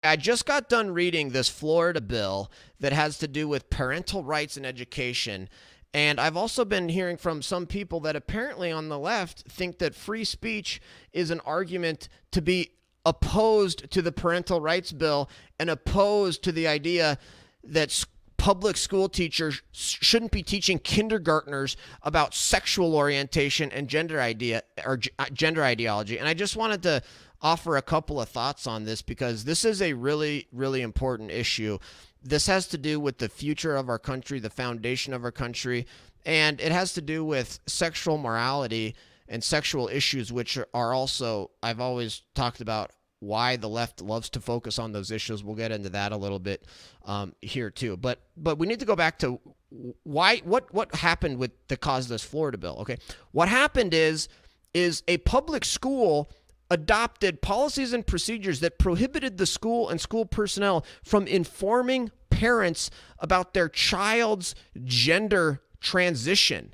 I just got done reading this Florida bill that has to do with parental rights in education. And I've also been hearing from some people that apparently on the left think that free speech is an argument to be opposed to the parental rights bill and opposed to the idea that public school teachers shouldn't be teaching kindergartners about sexual orientation and gender ideology. And I just wanted to offer a couple of thoughts on this because this is a really, really important issue. This has to do with the future of our country, the foundation of our country, and it has to do with sexual morality and sexual issues, which are also, I've always talked about why the left loves to focus on those issues. We'll get into that a little bit here too. But we need to go back to what happened with the cause of this Florida bill. Okay, what happened is a public school adopted policies and procedures that prohibited the school and school personnel from informing parents about their child's gender transition.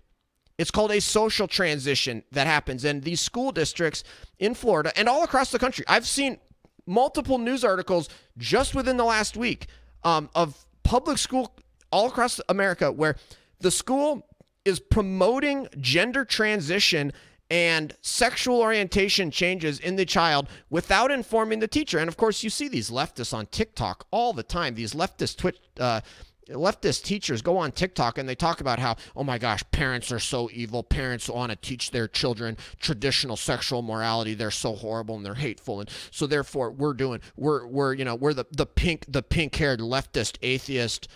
It's called a social transition that happens. And these school districts in Florida and all across the country, I've seen multiple news articles just within the last week of public school all across America where the school is promoting gender transition and sexual orientation changes in the child without informing the teacher. And of course, you see these leftists on TikTok all the time. These leftist teachers go on TikTok and they talk about how, oh my gosh, parents are so evil. Parents want to teach their children traditional sexual morality. They're so horrible and they're hateful. And so therefore we're the pink-haired leftist atheist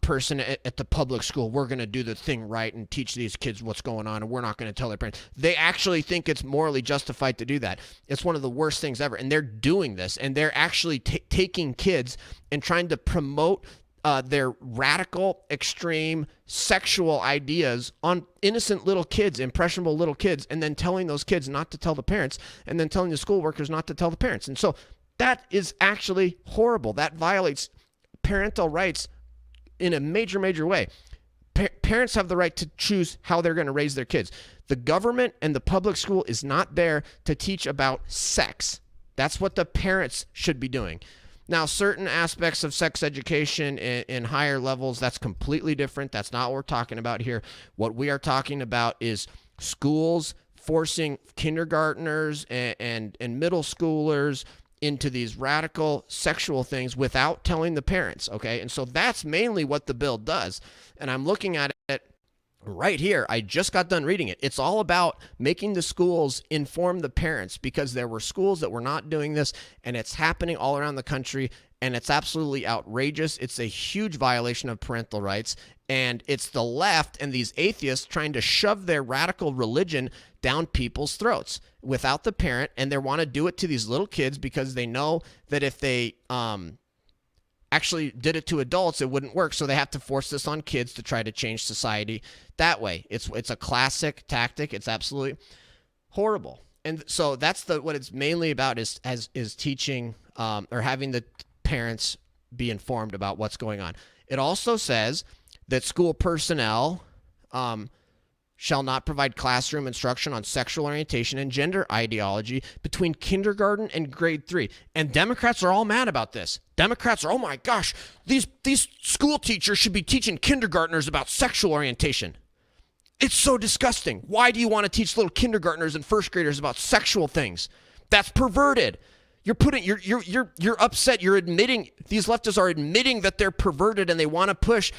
person at the public school. We're going to do the thing right and teach these kids what's going on, and we're not going to tell their parents. They actually think it's morally justified to do that. It's one of the worst things ever. And they're doing this, and they're actually taking kids and trying to promote their radical, extreme sexual ideas on innocent little kids, impressionable little kids, and then telling those kids not to tell the parents, and then telling the school workers not to tell the parents. And so that is actually horrible. That violates parental rights in a major, major way. Parents have the right to choose how they're going to raise their kids. The government and the public school is not there to teach about sex. That's what the parents should be doing. Now, certain aspects of sex education in higher levels, that's completely different. That's not what we're talking about here. What we are talking about is schools forcing kindergartners and middle schoolers into these radical sexual things without telling the parents, okay? And so that's mainly what the bill does. And I'm looking at it right here. I just got done reading it. It's all about making the schools inform the parents because there were schools that were not doing this, and it's happening all around the country, and it's absolutely outrageous. It's a huge violation of parental rights, and it's the left and these atheists trying to shove their radical religion down people's throats without the parent, and they want to do it to these little kids because they know that if they actually did it to adults, it wouldn't work. So they have to force this on kids to try to change society that way. It's a classic tactic. It's absolutely horrible. And so that's what it's mainly about is teaching or having the parents be informed about what's going on. It also says that school personnel shall not provide classroom instruction on sexual orientation and gender ideology between kindergarten and grade 3. And Democrats are all mad about this. Democrats are, oh my gosh, these school teachers should be teaching kindergartners about sexual orientation. It's so disgusting. Why do you want to teach little kindergartners and first graders about sexual things? That's perverted. You're upset. You're admitting, these leftists are admitting that they're perverted and they want to push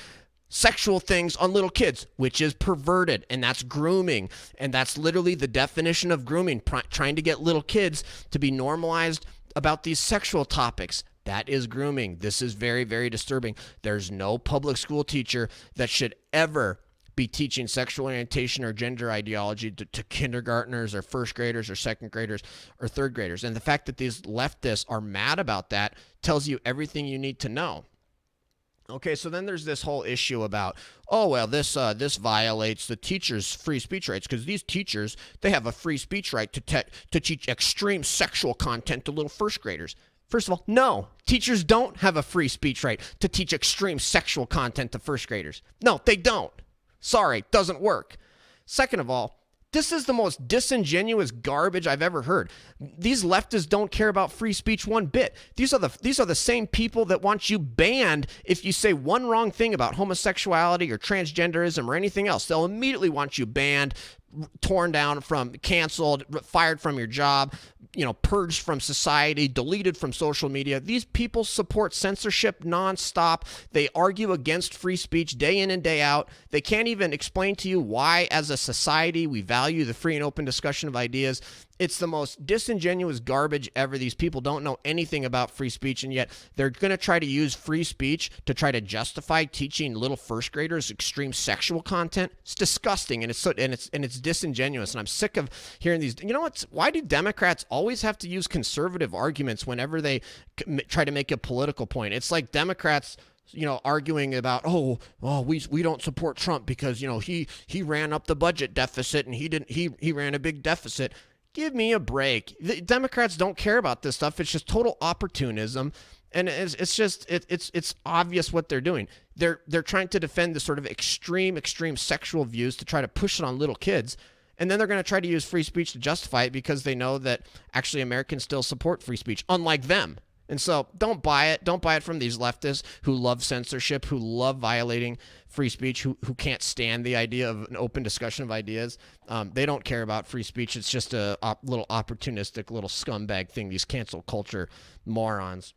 sexual things on little kids, which is perverted, and that's grooming, and that's literally the definition of grooming, trying to get little kids to be normalized about these sexual topics. That is grooming. This is very, very disturbing. There's no public school teacher that should ever be teaching sexual orientation or gender ideology to kindergartners or first graders or second graders or third graders. And the fact that these leftists are mad about that tells you everything you need to know. Okay, so then there's this whole issue about, oh, well, this violates the teachers' free speech rights because these teachers, they have a free speech right to teach extreme sexual content to little first graders. First of all, no, teachers don't have a free speech right to teach extreme sexual content to first graders. No, they don't. Sorry, doesn't work. Second of all, This is the most disingenuous garbage I've ever heard. These leftists don't care about free speech one bit. These are the same people that want you banned if you say one wrong thing about homosexuality or transgenderism or anything else. They'll immediately want you banned, torn down, canceled, fired from your job, purged from society, deleted from social media. These people support censorship nonstop. They argue against free speech day in and day out. They can't even explain to you why, as a society, we value the free and open discussion of ideas. It's the most disingenuous garbage ever. These people don't know anything about free speech, and yet they're going to try to use free speech to try to justify teaching little first graders extreme sexual content. It's disgusting, and it's disingenuous. And I'm sick of hearing these. You know what? Why do Democrats always have to use conservative arguments whenever they try to make a political point? It's like Democrats, arguing about, we don't support Trump because he ran up the budget deficit and he ran a big deficit. Give me a break. The Democrats don't care about this stuff. It's just total opportunism, and it's obvious what they're doing. They're trying to defend the sort of extreme sexual views to try to push it on little kids, and then they're going to try to use free speech to justify it because they know that actually Americans still support free speech, unlike them. And so don't buy it. Don't buy it from these leftists who love censorship, who love violating free speech, who can't stand the idea of an open discussion of ideas. They don't care about free speech. It's just a little opportunistic little scumbag thing, these cancel culture morons.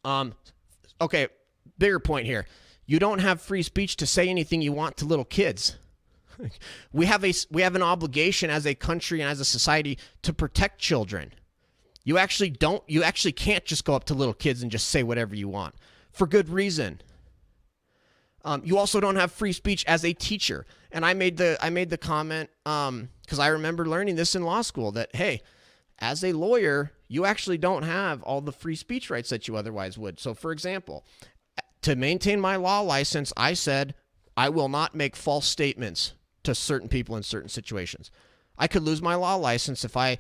Okay, bigger point here. You don't have free speech to say anything you want to little kids. We have an obligation as a country and as a society to protect children. You actually can't just go up to little kids and just say whatever you want for good reason. You also don't have free speech as a teacher. And I made the comment, because I remember learning this in law school, that, hey, as a lawyer, you actually don't have all the free speech rights that you otherwise would. So, for example, to maintain my law license, I said, I will not make false statements to certain people in certain situations. I could lose my law license if I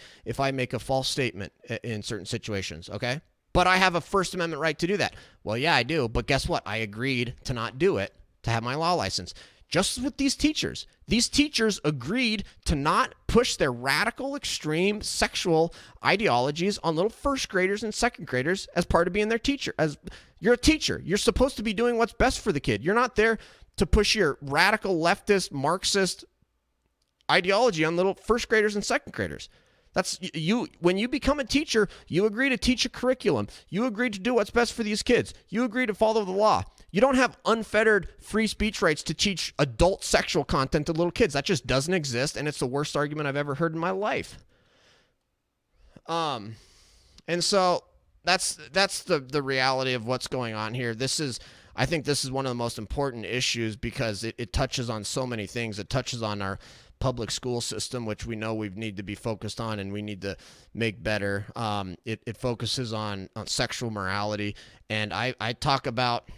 make a false statement in certain situations, okay? But I have a First Amendment right to do that. Well, yeah, I do, but guess what? I agreed to not do it to have my law license. Just with these teachers. These teachers agreed to not push their radical, extreme sexual ideologies on little first graders and second graders as part of being their teacher. As you're a teacher, you're supposed to be doing what's best for the kid. You're not there to push your radical, leftist, Marxist ideology on little first graders and second graders. That's you. When you become a teacher, you agree to teach a curriculum. You agree to do what's best for these kids. You agree to follow the law. You don't have unfettered free speech rights to teach adult sexual content to little kids. That just doesn't exist, and it's the worst argument I've ever heard in my life. And so that's the reality of what's going on here. I think this is one of the most important issues because it touches on so many things. It touches on our public school system, which we know we need to be focused on and we need to make better. It focuses on sexual morality, and I talk about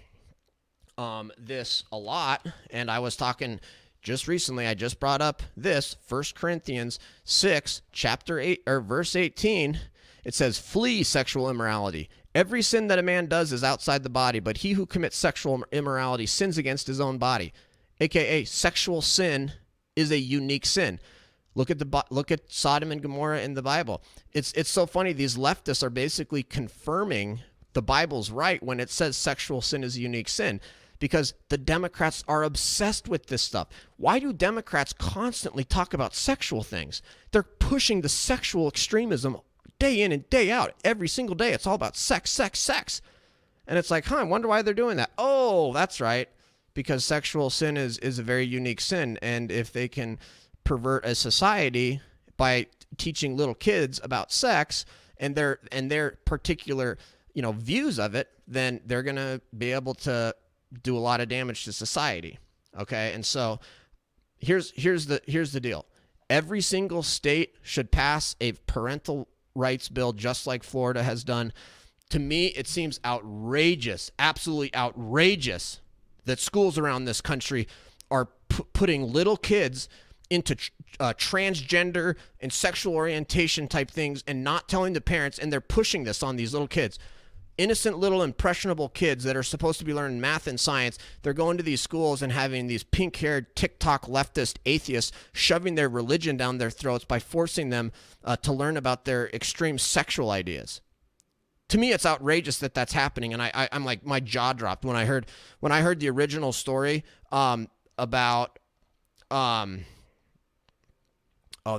this a lot, and I was talking just recently, I just brought up this 1 Corinthians 6, chapter 8, or verse 18. It says, flee sexual immorality. Every sin that a man does is outside the body, but he who commits sexual immorality sins against his own body. AKA, sexual sin is a unique sin. Look at Sodom and Gomorrah in the Bible. It's so funny. These leftists are basically confirming the Bible's right when it says sexual sin is a unique sin, because the Democrats are obsessed with this stuff. Why do Democrats constantly talk about sexual things? They're pushing the sexual extremism day in and day out. Every single day, it's all about sex, sex, sex. And it's like, I wonder why they're doing that. Oh, that's right. Because sexual sin is a very unique sin. And if they can pervert a society by teaching little kids about sex and their particular, views of it, then they're going to be able to do a lot of damage to society. Okay? And so here's the deal. Every single state should pass a parental rights bill just like Florida has done. To me, it seems outrageous, absolutely outrageous, that schools around this country are putting little kids into transgender and sexual orientation type things and not telling the parents, and they're pushing this on these little kids. innocent little impressionable kids that are supposed to be learning math and science. They're going to these schools and having these pink-haired TikTok leftist atheists shoving their religion down their throats by forcing them to learn about their extreme sexual ideas. To me, it's outrageous that that's happening, and I'm like, my jaw dropped when I heard the original story about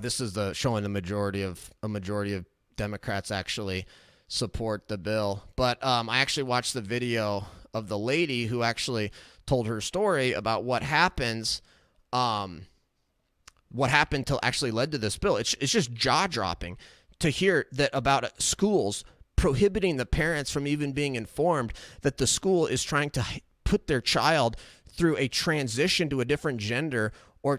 this is showing a majority of Democrats actually support the bill. But I actually watched the video of the lady who actually told her story about what happens, what happened till actually led to this bill. It's just jaw dropping to hear that about schools prohibiting the parents from even being informed that the school is trying to put their child through a transition to a different gender, or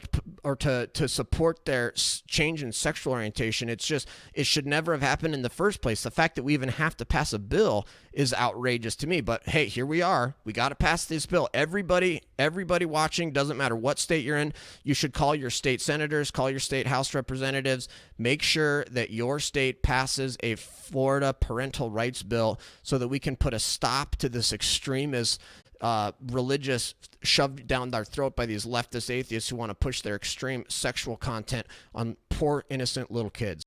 to support their change in sexual orientation. It should never have happened in the first place. The fact that we even have to pass a bill is outrageous to me. But hey, here we are. We got to pass this bill. Everybody watching, doesn't matter what state you're in, you should call your state senators, call your state House representatives. Make sure that your state passes a Florida parental rights bill so that we can put a stop to this extremist religious shoved down their throat by these leftist atheists who want to push their extreme sexual content on poor innocent little kids.